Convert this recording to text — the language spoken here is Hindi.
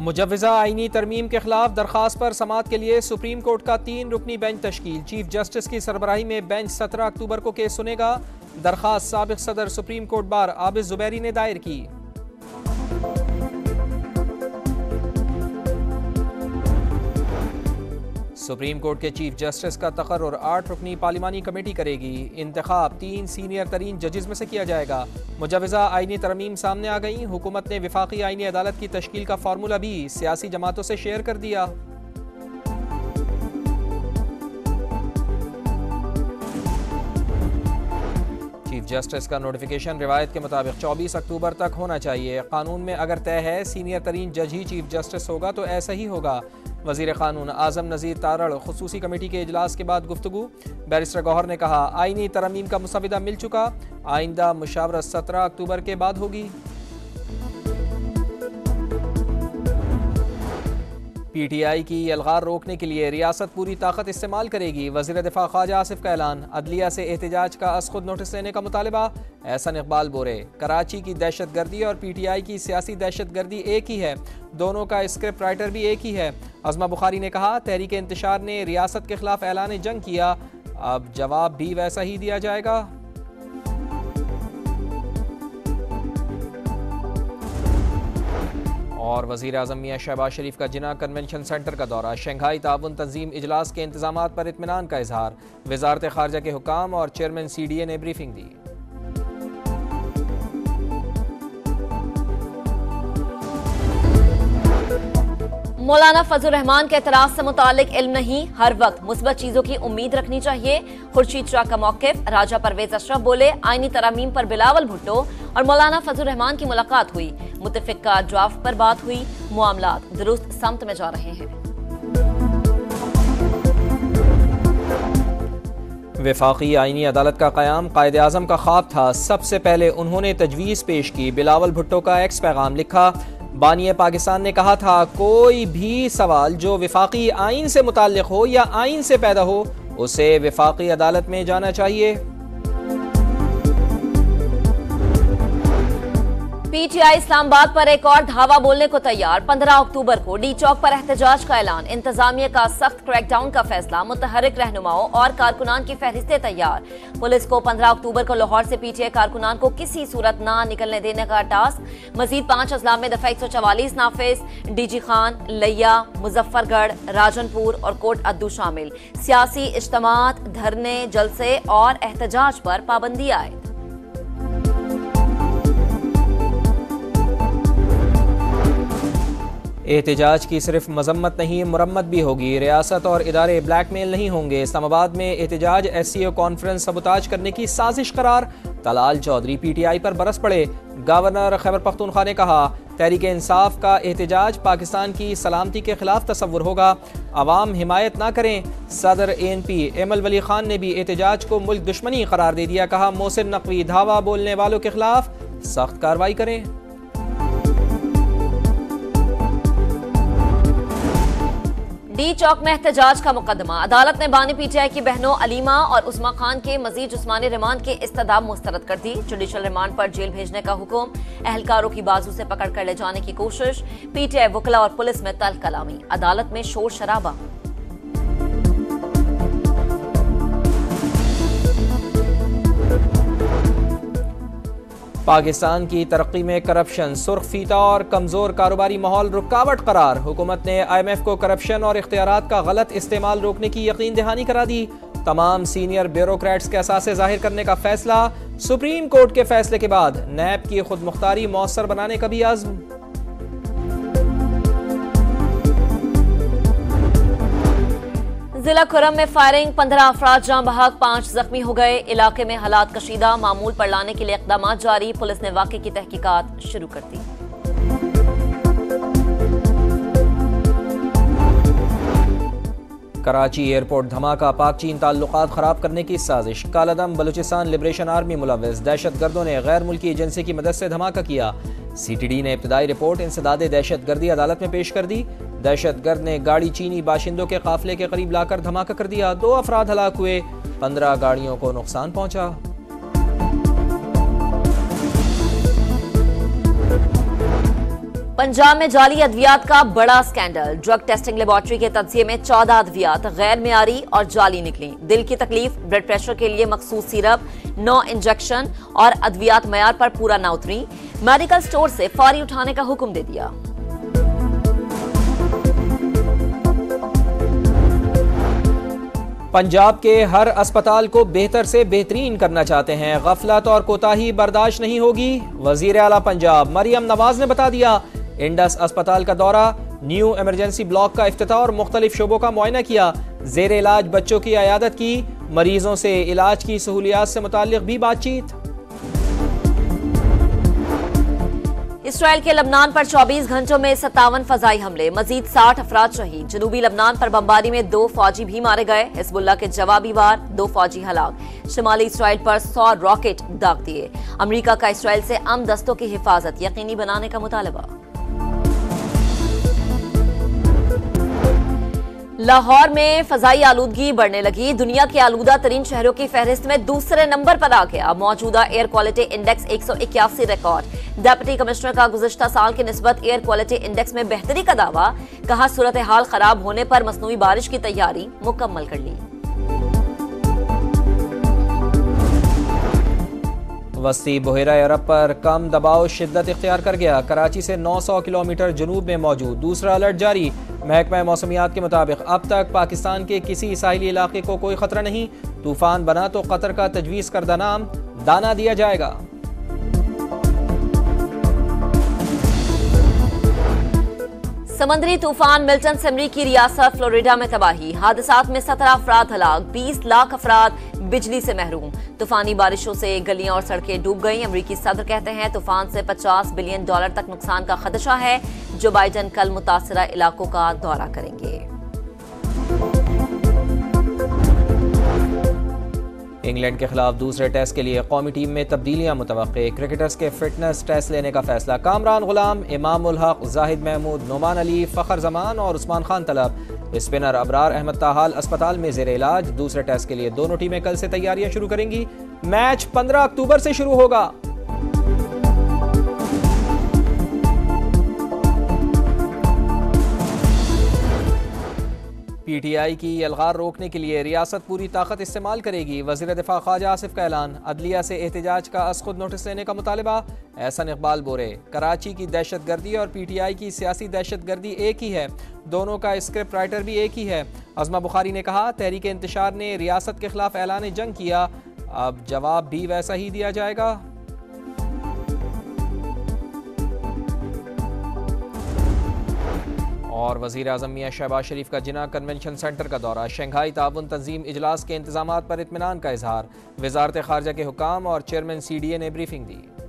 मुजव्वज़ा आईनी तरमीम के खिलाफ दरख्वास्त पर समाअत के लिए सुप्रीम कोर्ट का 3 रुकनी बेंच तश्कील। चीफ जस्टिस की सरबराही में बेंच 17 अक्टूबर को केस सुनेगा। दरख्वास्त साबिक सदर supreme court bar Abid Zubairi ने दायर की। सुप्रीम कोर्ट के चीफ जस्टिस का तकर्रुर 8 रुकनी पार्लिमानी कमेटी करेगी। इंतखाब 3 सीनियर तरीन जजेस में से किया जाएगा। मुजव्वज़ा आईनी तरमीम सामने आ गई। हुकूमत ने विफाकी आईनी अदालत की तश्कील का फार्मूला भी सियासी जमातों से शेयर कर दिया। चीफ जस्टिस का नोटिफिकेशन रिवायत के मुताबिक 24 अक्टूबर तक होना चाहिए। कानून में अगर तय है सीनियर तरीन जज ही चीफ जस्टिस होगा तो ऐसा ही होगा। वज़ीर क़ानून आज़म नज़ीर तारड़ खुसूसी कमेटी के इजलास के बाद गुफ्तगू। बैरिस्टर गौहर ने कहा, आईनी तरमीम का मुसविदा मिल चुका, आइंदा मुशावरत 17 अक्टूबर के बाद होगी। PTI की अलगार रोकने के लिए रियासत पूरी ताकत इस्तेमाल करेगी। वज़ीर दिफा ख्वाजा आसिफ का ऐलान। अदलिया से एहतजाज का अज़-खुद नोटिस लेने का मुतालबा। एहसन इकबाल बोरे, कराची की दहशत गर्दी और PTI की सियासी दहशत गर्दी एक ही है, दोनों का स्क्रिप्ट राइटर भी एक ही है। अज़मा बुखारी ने कहा, तहरीक इंतशार ने रियासत के खिलाफ ऐलान जंग किया, अब जवाब भी वैसा ही दिया जाएगा। और वज़ीर आज़म मियां शहबाज शरीफ का जिना कन्वेंशन सेंटर का दौरा। शंघाई ताउन तंजीम इजलास के इंतजामात पर इत्मीनान का इजहार। वज़ारत ख़ारजा के हुकाम और चेयरमैन CDA ने ब्रीफिंग दी। मौलाना फजल रहमान के एतराज़ से मुतालिक इल्म नहीं, हर वक्त मुस्बत चीजों की उम्मीद रखनी चाहिए। खुर्शीद शाह का मौक़िफ़। राजा परवेज अशरफ बोले, आईनी तरमीम पर बिलावल भुट्टो और मौलाना फजल रहमान की मुलाकात हुई। मुत्तफ़िक़ा ड्राफ्ट पर बात हुई। मामलात दुरुस्त समत में जा रहे हैं। वफाकी आईनी अदालत का क़याम कायद आज़म का ख्वाब था। सबसे पहले उन्होंने तजवीज़ पेश की। बिलावल भुट्टो का एक्स पैगाम लिखा। बानिए पाकिस्तान ने कहा था, कोई भी सवाल जो वफाकी आइन से मुताल्लिक हो या आइन से पैदा हो उसे वफाकी अदालत में जाना चाहिए। PTI इस्लामाबाद पर एक और धावा बोलने को तैयार। 15 अक्टूबर को डी चौक पर एहतजाज का ऐलान। इंतजामिया का सख्त क्रैकडाउन का फैसला। मुतहर्रिक रहनुमाओं और कारकुनान की फहरिस्तें तैयार। पुलिस को 15 अक्टूबर को लाहौर से PTI कारकुनान को किसी सूरत ना निकलने देने का टास्क। मजीद 5 अजला में दफा 144 नाफिज। DG खान, लिया, मुजफ्फरगढ़, राजनपुर और कोट अद्दू शामिल। सियासी इज्तिमात, धरने, जलसे और एहतजाज पर पाबंदी आए। एहतजाज की सिर्फ मजम्मत नहीं, मुरम्मत भी होगी। रियासत और इदारे ब्लैकमेल नहीं होंगे। इस्लामाबाद में एहतजाज SCO कॉन्फ्रेंस सबुताज करने की साजिश करार। तलाल चौधरी PTI पर बरस पड़े। गवर्नर खैबर पख्तूनख्वा ने कहा, तहरीक इंसाफ का एहतजाज पाकिस्तान की सलामती के खिलाफ तस्वुर होगा, अवाम हिमायत ना करें। सदर ANP एमल वली खान ने भी एहतजाज को मुल्क दुश्मनी करार दे दिया। कहा, मोहसिन नकवी धावा बोलने वालों के खिलाफ सख्त कार्रवाई करें। डी चौक में एहतजाज का मुकदमा। अदालत ने बानी PTI की बहनों अलीमा और उस्मा खान के मजीद जिस्मानी रिमांड के इस्तदाब मुस्तरद कर दी। जुडिशल रिमांड पर जेल भेजने का हुक्म। एहलकारों की बाजू से पकड़ कर ले जाने की कोशिश। PTI वकला और पुलिस में तल्ख कलामी। अदालत में शोर शराबा। पाकिस्तान की तरक्की में करप्शन, सुर्ख फीता और कमजोर कारोबारी माहौल रुकावट करार। हुकूमत ने IMF को करप्शन और इख्तियारात का गलत इस्तेमाल रोकने की यकीन दहानी करा दी। तमाम सीनियर ब्यूरोक्रेट्स के असासे जाहिर करने का फैसला। सुप्रीम कोर्ट के फैसले के बाद नैब की खुद मुख्तारी मौसर बनाने का भी आज़म। जिला खुरम में फायरिंग। 15 अफराद जाँ बहक, 5 जख्मी हो गए। इलाके में हालात कशीदा। मामूल पर लाने के लिए इक़दाम जारी। पुलिस ने वाक़े की तहकीकात शुरू कर दी। कराची एयरपोर्ट धमाका। पाक चीन ताल्लुकात खराब करने की साजिश। कालादम बलूचिस्तान लिबरेशन आर्मी मुलव्वस। दहशत गर्दों ने गैर मुल्की एजेंसी की मदद से धमाका किया। CTD ने इब्तदाई रिपोर्ट इंसदाद दहशत गर्दी अदालत में पेश कर दी। दहशत गर्द ने गाड़ी चीनी बाशिंदों के काफिले के करीब लाकर धमाका कर दिया। 2 अफराद हलाक हुए, 15 गाड़ियों को नुकसान पहुंचा। पंजाब में जाली अद्वियात का बड़ा स्कैंडल। ड्रग टेस्टिंग लेबोरेटरी के तज्जिये में 14 अद्वियात गैर मियारी और जाली निकली। दिल की तकलीफ, ब्लड प्रेशर के लिए मखसूस सिरप, 9 इंजेक्शन और अद्वियात मयार पर पूरा न उतरी। मेडिकल स्टोर से फौरी उठाने का हुक्म दे दिया। पंजाब के हर अस्पताल को बेहतर से बेहतरीन करना चाहते हैं, गफलत और कोताही बर्दाश्त नहीं होगी। वजीर आला पंजाब मरियम नवाज ने बता दिया। इंडस अस्पताल का दौरा, न्यू इमरजेंसी ब्लॉक का इफ्तिताह और मुख्तलिफ शोबों का मुआयना किया। जेर इलाज बच्चों की अयादत की। मरीजों से इलाज की सहूलियात से मुताल्लिक भी बातचीत। इसराइल के लबनान पर 24 घंटों में 57 फजाई हमले, मजीद 60 अफराद शहीद। जनूबी लबनान पर बमबारी में 2 फौजी भी मारे गए। हिजबुल्लाह के जवाबी वार, 2 फौजी हलाक। शुमाली इसराइल पर 100 रॉकेट दाग दिए। अमरीका का इसराइल से अम दस्तों की हिफाजत यकीनी बनाने का मुतालबा। लाहौर में फजाई आलूदगी बढ़ने लगी। दुनिया के आलूदा तरीन शहरों की फहरिस्त में दूसरे नंबर पर आ गया। मौजूदा air quality index 181 record. Deputy commissioner का गुज़िश्ता साल की निस्बत एयर क्वालिटी इंडेक्स में बेहतरी का दावा। कहा सूरत हाल खराब होने पर मसनूई बारिश की तैयारी मुकम्मल कर ली। वस्ती बुहेरा अरब पर कम दबाव शिद्दत इख्तियार कर गया। कराची से 900 किलोमीटर जनूब में मौजूद दूसरा अलर्ट जारी। महकमा मौसमियात के मुताबिक अब तक पाकिस्तान के किसी साहिली इलाके को कोई खतरा नहीं। तूफान बना तो कतर का तजवीज़ करदा नाम दाना दिया जाएगा। समंदरी तूफान मिल्टन सिमरी की रियासत फ्लोरिडा में तबाही। हादसात में 17 अफराद हलाक, 20 लाख अफराद बिजली से महरूम। तूफानी बारिशों से गलियां और सड़कें डूब गईं। अमरीकी सदर कहते हैं तूफान से $50 बिलियन तक नुकसान का खदशा है। जो बाइडन कल मुतासरा इलाकों का दौरा करेंगे। इंग्लैंड के खिलाफ दूसरे टेस्ट के लिए कौमी टीम में तब्दीलियां मुतवक्के। क्रिकेटर्स के फिटनेस टेस्ट लेने का फैसला। कामरान गुलाम, इमाम उल हक, जाहिद महमूद, नोमान अली, फखर जमान और उस्मान खान तलब। स्पिनर अबरार अहमद ताहाल अस्पताल में जेर इलाज। दूसरे टेस्ट के लिए दोनों टीमें कल से तैयारियां शुरू करेंगी। मैच 15 अक्टूबर से शुरू होगा। पीटीआई की अलगार रोकने के लिए रियासत पूरी ताकत इस्तेमाल करेगी। वज़ीर दिफा ख्वाजा आसिफ का ऐलान। अदलिया से एहतजाज का अज़-खुद नोटिस लेने का मुतालबा। एहसन इकबाल बोरे, कराची की दहशत गर्दी और पीटीआई की सियासी दहशत गर्दी एक ही है। दोनों का स्क्रिप्ट राइटर भी एक ही है। अज़मा बुखारी ने कहा तहरीक इंतशार ने रियासत के खिलाफ ऐलान जंग किया, अब जवाब भी वैसा ही दिया जाएगा। और वज़ीर आज़म मियां शहबाज शरीफ का जिना कन्वेंशन सेंटर का दौरा। शंघाई ताउन तंजीम इजलास के इंतजामात पर इत्मीनान का इजहार। वज़ारत ख़ारजा के हुकाम और चेयरमैन CDA ने ब्रीफिंग दी।